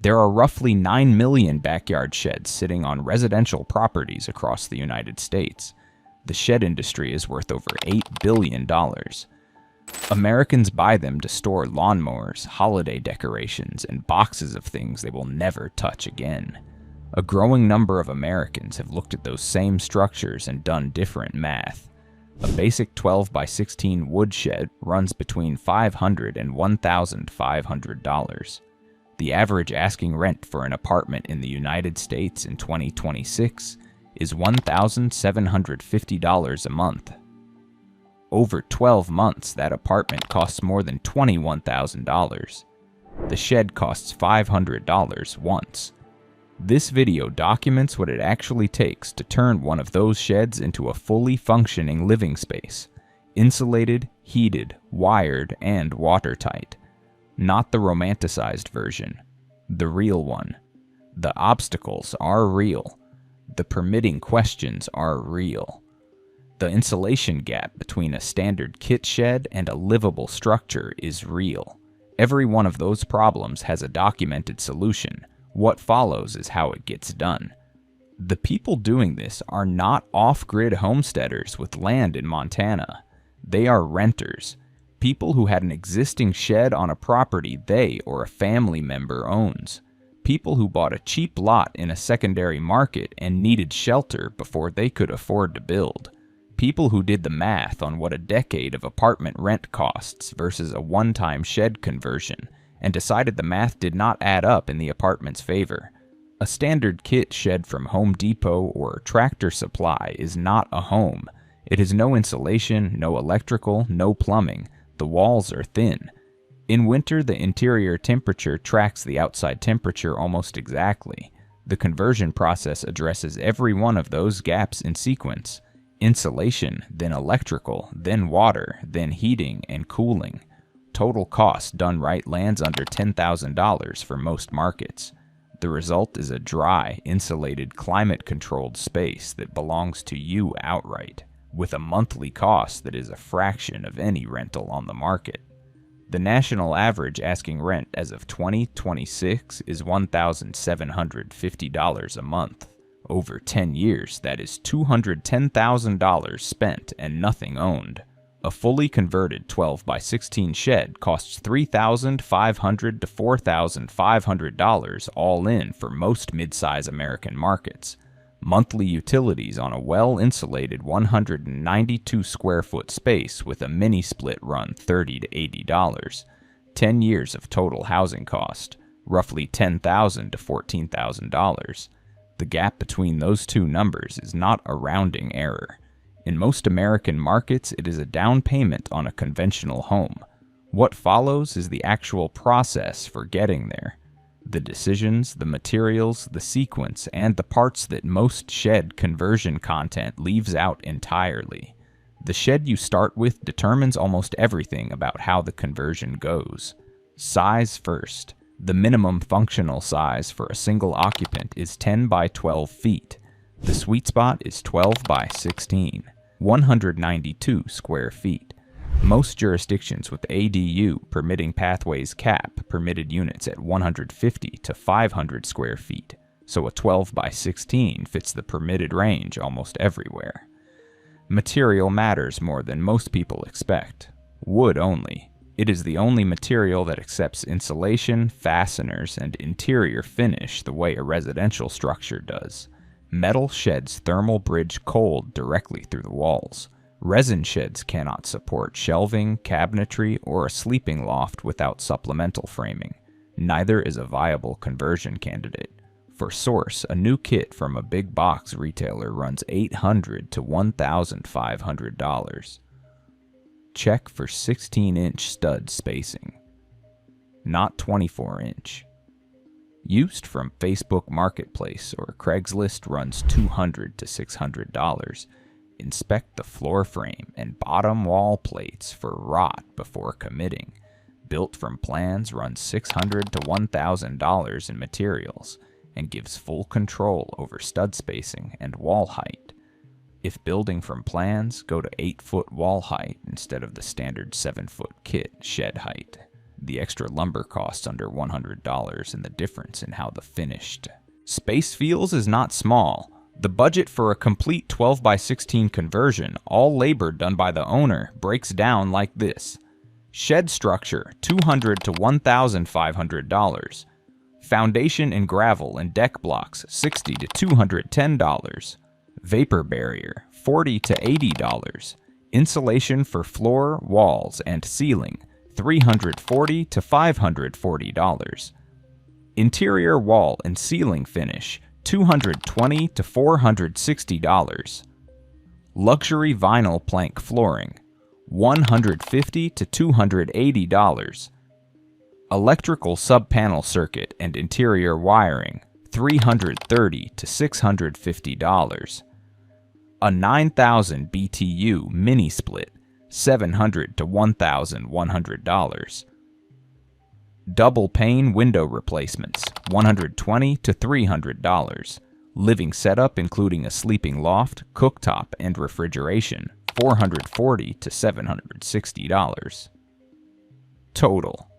There are roughly 9 million backyard sheds sitting on residential properties across the United States. The shed industry is worth over $8 billion. Americans buy them to store lawnmowers, holiday decorations, and boxes of things they will never touch again. A growing number of Americans have looked at those same structures and done different math. A basic 12 by 16 wood shed runs between $500 and $1,500. The average asking rent for an apartment in the United States in 2026 is $1,750 a month. Over 12 months, that apartment costs more than $21,000. The shed costs $500 once. This video documents what it actually takes to turn one of those sheds into a fully functioning living space. Insulated, heated, wired, and watertight. Not the romanticized version. The real one. The obstacles are real. The permitting questions are real. The insulation gap between a standard kit shed and a livable structure is real. Every one of those problems has a documented solution. What follows is how it gets done. The people doing this are not off-grid homesteaders with land in Montana. They are renters. People who had an existing shed on a property they or a family member owns. People who bought a cheap lot in a secondary market and needed shelter before they could afford to build. People who did the math on what a decade of apartment rent costs versus a one-time shed conversion and decided the math did not add up in the apartment's favor. A standard kit shed from Home Depot or Tractor Supply is not a home. It has no insulation, no electrical, no plumbing. The walls are thin. In winter, the interior temperature tracks the outside temperature almost exactly. The conversion process addresses every one of those gaps in sequence. Insulation, then electrical, then water, then heating and cooling. Total cost done right lands under $10,000 for most markets. The result is a dry, insulated, climate-controlled space that belongs to you outright, with a monthly cost that is a fraction of any rental on the market. The national average asking rent as of 2026 is $1,750 a month. Over 10 years, that is $210,000 spent and nothing owned. A fully converted 12 by 16 shed costs $3,500 to $4,500 all in for most mid-size American markets. Monthly utilities on a well-insulated 192 square foot space with a mini split run $30 to $80. 10 years of total housing cost, roughly $10,000 to $14,000. The gap between those two numbers is not a rounding error. In most American markets, it is a down payment on a conventional home. What follows is the actual process for getting there. The decisions, the materials, the sequence, and the parts that most shed conversion content leaves out entirely. The shed you start with determines almost everything about how the conversion goes. Size first. The minimum functional size for a single occupant is 10 by 12 feet. The sweet spot is 12 by 16, 192 square feet. Most jurisdictions with ADU permitting pathways cap permitted units at 150 to 500 square feet, so a 12 by 16 fits the permitted range almost everywhere. Material matters more than most people expect. Wood only. It is the only material that accepts insulation, fasteners, and interior finish the way a residential structure does. Metal sheds thermal bridge cold directly through the walls. Resin sheds cannot support shelving, cabinetry, or a sleeping loft without supplemental framing. Neither is a viable conversion candidate. For source, a new kit from a big box retailer runs $800 to $1,500. Check for 16-inch stud spacing, not 24-inch. Used from Facebook Marketplace or Craigslist runs $200 to $600. Inspect the floor frame and bottom wall plates for rot before committing. Built from plans runs $600 to $1,000 in materials and gives full control over stud spacing and wall height. If building from plans, go to 8-foot wall height instead of the standard 7-foot kit shed height. the extra lumber costs under $100 and the difference in how the finished space feels is not small. The budget for a complete 12x16 conversion, all labor done by the owner, breaks down like this. Shed structure, $200 to $1,500. Foundation and gravel and deck blocks, $60 to $210. Vapor barrier, $40 to $80. Insulation for floor, walls, and ceiling, $340 to $540. Interior wall and ceiling finish, $220 to $460. Luxury vinyl plank flooring, $150 to $280. Electrical sub-panel circuit and interior wiring, $330 to $650. A 9,000 BTU mini split, $700 to $1,100. Double pane window replacements, $120 to $300. Living setup including a sleeping loft, cooktop, and refrigeration, $440 to $760. Total,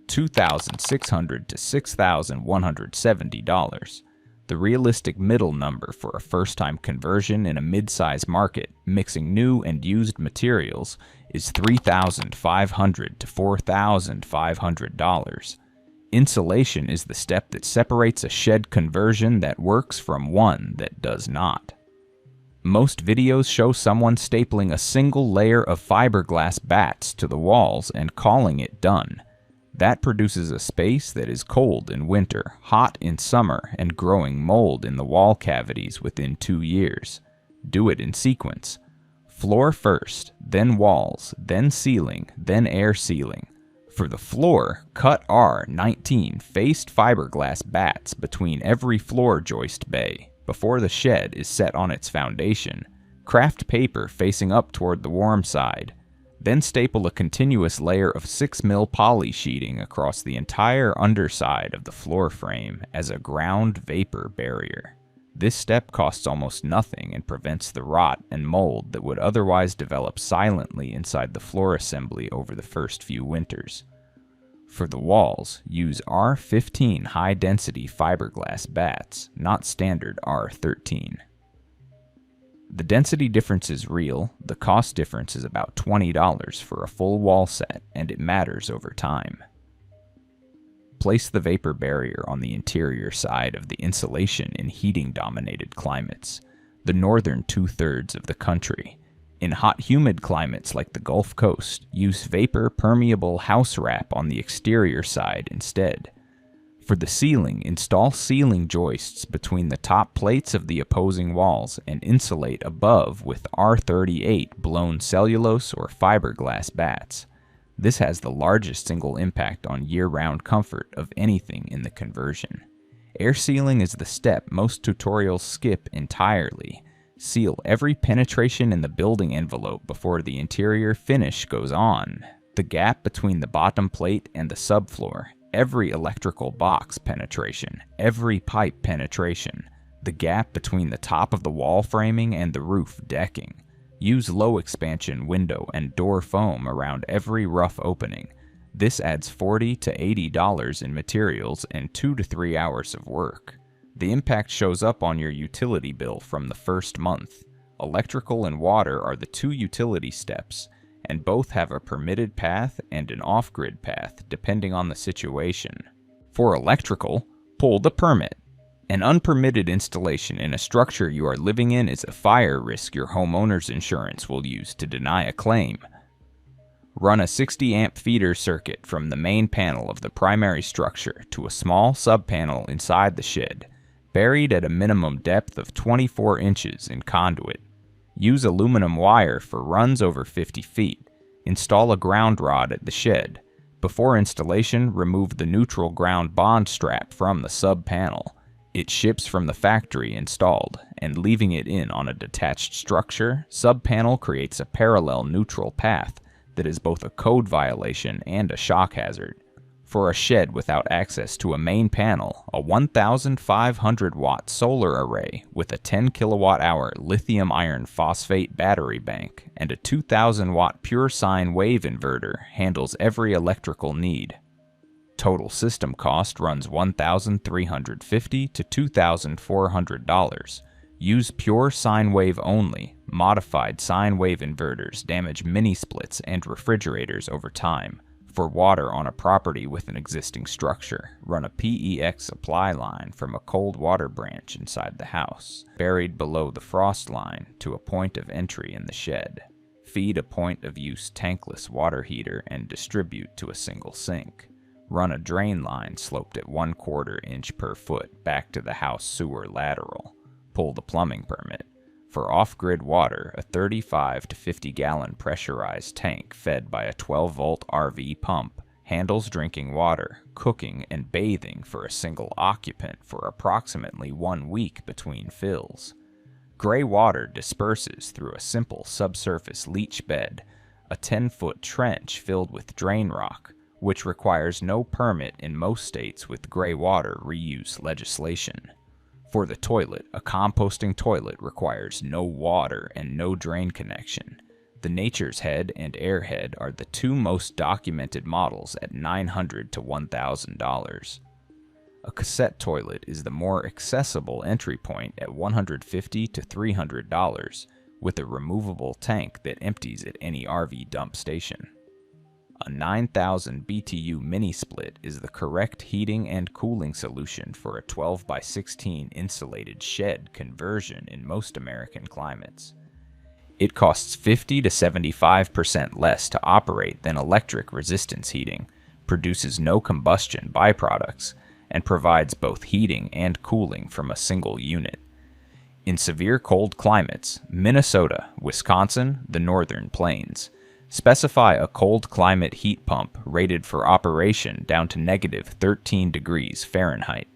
$2,600 to $6,170. The realistic middle number for a first-time conversion in a mid-size market, mixing new and used materials, is $3,500 to $4,500. Insulation is the step that separates a shed conversion that works from one that does not. Most videos show someone stapling a single layer of fiberglass bats to the walls and calling it done. That produces a space that is cold in winter, hot in summer, and growing mold in the wall cavities within 2 years. Do it in sequence. Floor first, then walls, then ceiling, then air sealing. For the floor, cut R19 faced fiberglass bats between every floor joist bay. Before the shed is set on its foundation, craft paper facing up toward the warm side. Then staple a continuous layer of 6mm poly sheeting across the entire underside of the floor frame as a ground vapor barrier. This step costs almost nothing and prevents the rot and mold that would otherwise develop silently inside the floor assembly over the first few winters. For the walls, use R15 high-density fiberglass bats, not standard R13. The density difference is real, the cost difference is about $20 for a full wall set, and it matters over time. Place the vapor barrier on the interior side of the insulation in heating-dominated climates, the northern 2/3 of the country. In hot, humid climates like the Gulf Coast, use vapor-permeable house wrap on the exterior side instead. For the ceiling, install ceiling joists between the top plates of the opposing walls and insulate above with R38 blown cellulose or fiberglass bats. This has the largest single impact on year-round comfort of anything in the conversion. Air sealing is the step most tutorials skip entirely. Seal every penetration in the building envelope before the interior finish goes on. The gap between the bottom plate and the subfloor, every electrical box penetration, every pipe penetration, the gap between the top of the wall framing and the roof decking. Use low expansion window and door foam around every rough opening. This adds $40 to $80 in materials and 2 to 3 hours of work. The impact shows up on your utility bill from the first month. Electrical and water are the 2 utility steps, and both have a permitted path and an off-grid path depending on the situation. For electrical, pull the permit. An unpermitted installation in a structure you are living in is a fire risk your homeowner's insurance will use to deny a claim. Run a 60-amp feeder circuit from the main panel of the primary structure to a small sub-panel inside the shed, buried at a minimum depth of 24 inches in conduit. Use aluminum wire for runs over 50 feet. Install a ground rod at the shed. Before installation, remove the neutral ground bond strap from the sub-panel. It ships from the factory installed, and leaving it in on a detached structure, sub-panel creates a parallel neutral path that is both a code violation and a shock hazard. For a shed without access to a main panel, a 1,500-watt solar array with a 10 kilowatt-hour lithium iron phosphate battery bank and a 2,000-watt pure sine wave inverter handles every electrical need. Total system cost runs $1,350 to $2,400. Use pure sine wave only. Modified sine wave inverters damage mini-splits and refrigerators over time. For water on a property with an existing structure, run a PEX supply line from a cold water branch inside the house, buried below the frost line to a point of entry in the shed. Feed a point-of-use tankless water heater and distribute to a single sink. Run a drain line sloped at 1/4 inch per foot back to the house sewer lateral. Pull the plumbing permit. For off-grid water, a 35 to 50-gallon pressurized tank fed by a 12-volt RV pump handles drinking water, cooking, and bathing for a single occupant for approximately 1 week between fills. Gray water disperses through a simple subsurface leach bed, a 10-foot trench filled with drain rock, which requires no permit in most states with gray water reuse legislation. For the toilet, a composting toilet requires no water and no drain connection. The Nature's Head and Airhead are the two most documented models at $900 to $1,000. A cassette toilet is the more accessible entry point at $150 to $300, with a removable tank that empties at any RV dump station. A 9,000 BTU mini-split is the correct heating and cooling solution for a 12 by 16 insulated shed conversion in most American climates. It costs 50 to 75% less to operate than electric resistance heating, produces no combustion byproducts, and provides both heating and cooling from a single unit. In severe cold climates, Minnesota, Wisconsin, the Northern Plains, specify a cold climate heat pump rated for operation down to -13 degrees Fahrenheit.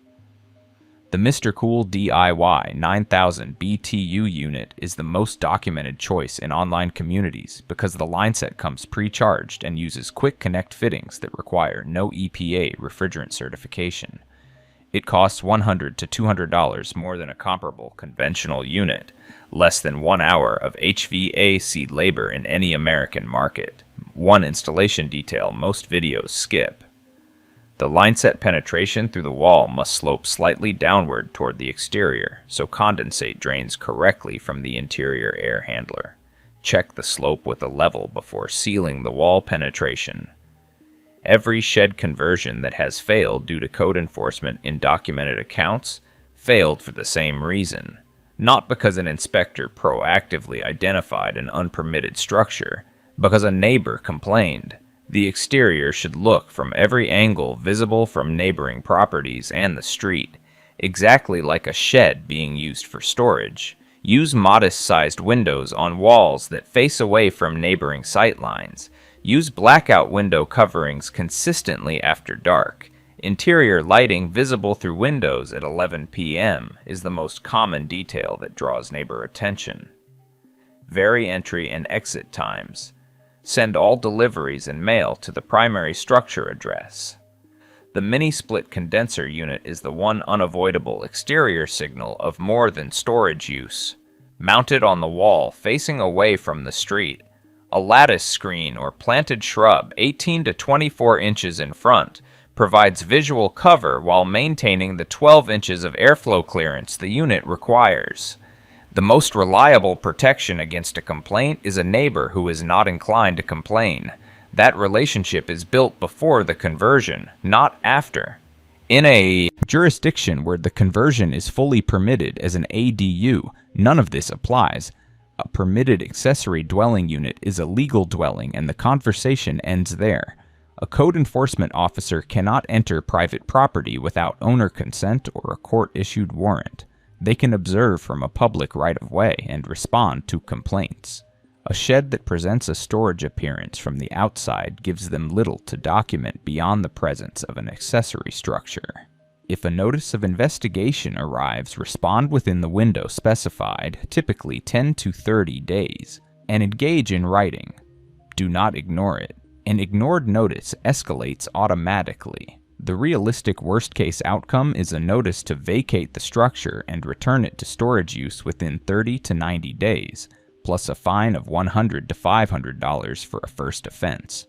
The Mr. Cool DIY 9000 BTU unit is the most documented choice in online communities because the line set comes pre-charged and uses quick connect fittings that require no EPA refrigerant certification. It costs $100 to $200 more than a comparable conventional unit, less than 1 hour of HVAC labor in any American market. One installation detail most videos skip. The line set penetration through the wall must slope slightly downward toward the exterior, so condensate drains correctly from the interior air handler. Check the slope with a level before sealing the wall penetration. Every shed conversion that has failed due to code enforcement in documented accounts failed for the same reason. Not because an inspector proactively identified an unpermitted structure, because a neighbor complained. The exterior should look from every angle visible from neighboring properties and the street, exactly like a shed being used for storage. Use modest-sized windows on walls that face away from neighboring sightlines. Use blackout window coverings consistently after dark. Interior lighting visible through windows at 11 p.m. is the most common detail that draws neighbor attention. Vary entry and exit times. Send all deliveries and mail to the primary structure address. The mini-split condenser unit is the one unavoidable exterior signal of more than storage use. Mounted on the wall facing away from the street, a lattice screen or planted shrub 18 to 24 inches in front provides visual cover while maintaining the 12 inches of airflow clearance the unit requires. The most reliable protection against a complaint is a neighbor who is not inclined to complain. That relationship is built before the conversion, not after. In a jurisdiction where the conversion is fully permitted as an ADU, none of this applies. A permitted accessory dwelling unit is a legal dwelling and the conversation ends there. A code enforcement officer cannot enter private property without owner consent or a court-issued warrant. They can observe from a public right-of-way and respond to complaints. A shed that presents a storage appearance from the outside gives them little to document beyond the presence of an accessory structure. If a notice of investigation arrives, respond within the window specified, typically 10 to 30 days, and engage in writing. Do not ignore it. An ignored notice escalates automatically. The realistic worst-case outcome is a notice to vacate the structure and return it to storage use within 30 to 90 days, plus a fine of $100 to $500 for a first offense.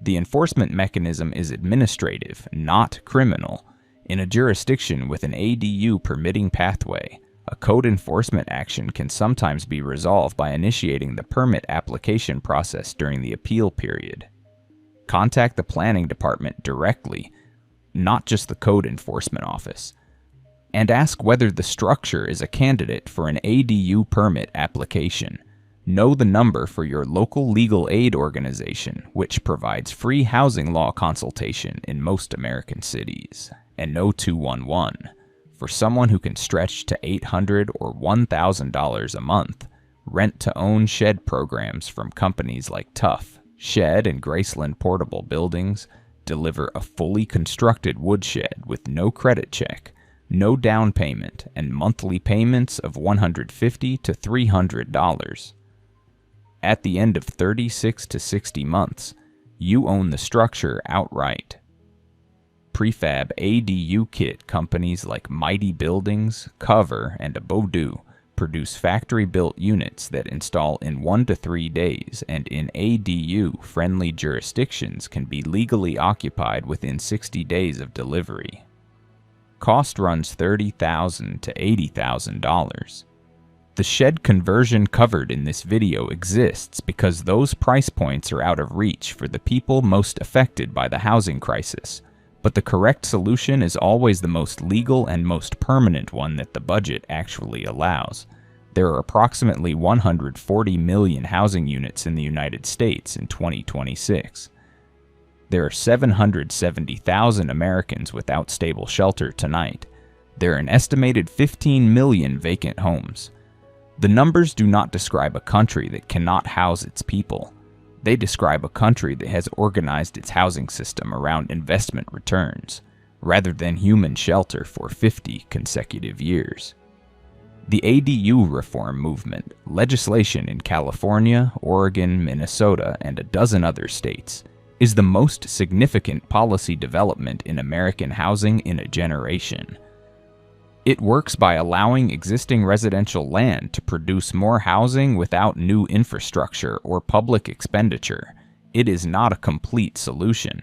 The enforcement mechanism is administrative, not criminal. In a jurisdiction with an ADU permitting pathway, a code enforcement action can sometimes be resolved by initiating the permit application process during the appeal period. Contact the planning department directly, not just the code enforcement office, and ask whether the structure is a candidate for an ADU permit application. Know the number for your local legal aid organization, which provides free housing law consultation in most American cities, and know 211. For someone who can stretch to $800 or $1,000 a month, rent-to-own shed programs from companies like Tough, Shed, and Graceland Portable Buildings deliver a fully constructed woodshed with no credit check, no down payment, and monthly payments of $150 to $300. At the end of 36 to 60 months, you own the structure outright. Prefab ADU kit companies like Mighty Buildings, Cover, and Abodu produce factory-built units that install in 1 to 3 days and in ADU-friendly jurisdictions can be legally occupied within 60 days of delivery. Cost runs $30,000 to $80,000. The shed conversion covered in this video exists because those price points are out of reach for the people most affected by the housing crisis. But the correct solution is always the most legal and most permanent one that the budget actually allows. There are approximately 140 million housing units in the United States in 2026. There are 770,000 Americans without stable shelter tonight. There are an estimated 15 million vacant homes. The numbers do not describe a country that cannot house its people. They describe a country that has organized its housing system around investment returns, rather than human shelter for 50 consecutive years. The ADU reform movement, legislation in California, Oregon, Minnesota, and a dozen other states, is the most significant policy development in American housing in a generation. It works by allowing existing residential land to produce more housing without new infrastructure or public expenditure. It is not a complete solution.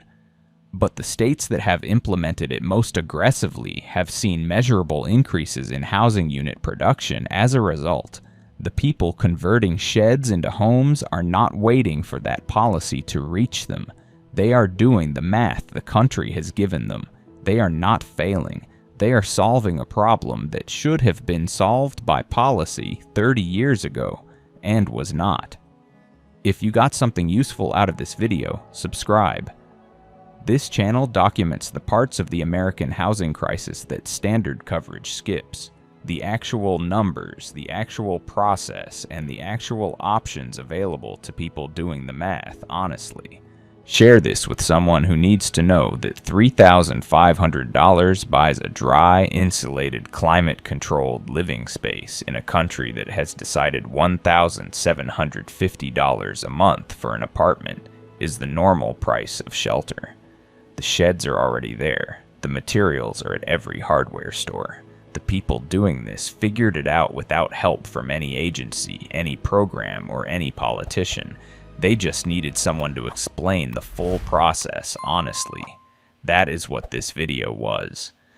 But the states that have implemented it most aggressively have seen measurable increases in housing unit production as a result. The people converting sheds into homes are not waiting for that policy to reach them. They are doing the math the country has given them. They are not failing. They are solving a problem that should have been solved by policy 30 years ago, and was not. If you got something useful out of this video, subscribe. This channel documents the parts of the American housing crisis that standard coverage skips. The actual numbers, the actual process, and the actual options available to people doing the math honestly. Share this with someone who needs to know that $3,500 buys a dry, insulated, climate-controlled living space in a country that has decided $1,750 a month for an apartment is the normal price of shelter. The sheds are already there. The materials are at every hardware store. The people doing this figured it out without help from any agency, any program, or any politician. They just needed someone to explain the full process honestly. That is what this video was.